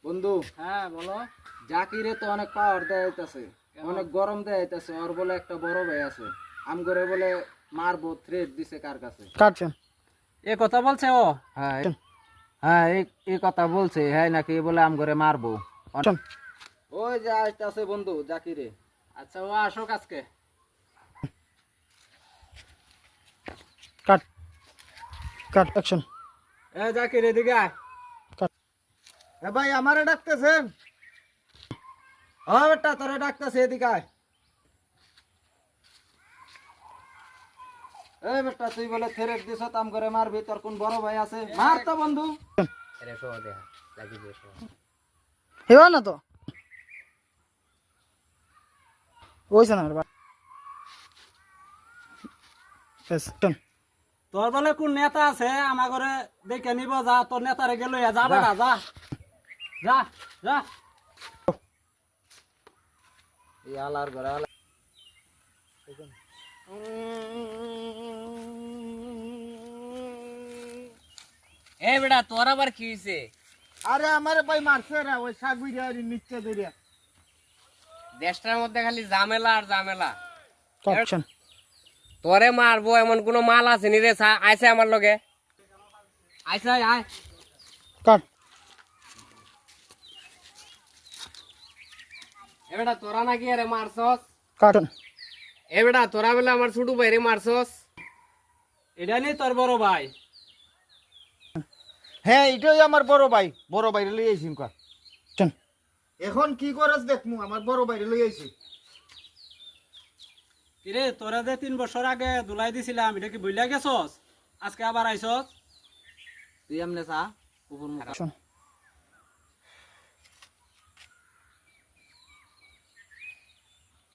বন্ধু, হ্যাঁ বলো। জাকিরে তো অনেক পাওয়ার দেয়াইতাছে, অনেক গরম দেয়াইতাছে। ওর বলে একটা বড় ভাই আছে, আমগরে বলে মারবো, থ্রেট দিছে কার কাছে। কাটছেন এ কথা বলছে ও? হ্যাঁ হ্যাঁ, এই কথা বলছে। হ্যাঁ নাকি বলে আমগরে মারবো। চল। ওই যে আসতেছে বন্ধু জাকিরে। আচ্ছা ও আসুক আজকে। কাট কাট অ্যাকশন। এ জাকির এদিকে আয়। এ ভাই, আমারে ডাকতেছেন? ও বেটা, তোরে ডাকতেছে, এদিকে আয়। এই বেটা, তুই বলে থ্রেট দিছ আমগরে মারবি, তোর কোন বড় ভাই আছে? মার তো বন্ধু। হেবা না তো ওইছে না তোর দলে কোন নেতা আছে আমার ঘরে দেখে নিব। যা তোর নেতারে গেল যা বেটা, যা যা যা। এই আলার ঘরে আলা। এ বেটা তোর আবার কি হইছে? আরে আমারে ভাই মারছে রে, ওই শাকবিরিয়া নিচে ধরিয়া। দেশটার মধ্যে খালি ঝামেলা আর ঝামেলা। অ্যাকশন। তোরে মারবো এমন কোন মাল আছে নি রে? আইছে আমার লগে, আইছে আয়। কাট এ বেটা তোরা নাকি আরে মারছস? কাটন এ বেটা তোরা বলে আমার ছোট ভাইরে মারছস? এটা নেই তোর বড় ভাই। হ্যাঁ, এটাই আমার বড় ভাই। বড় ভাইরে লই আইছি। চল। এখন কি করস দেখমু, আমার বড় ভাইরে লই আইছি। কিরে তোরা যে 3 বছর আগে দুলাই দিছিলাম, এটা কি ভুলিয়া গেছস? আজকে আবার আইছস? তুই এমনে চা উপর মুখ। অ্যাকশন।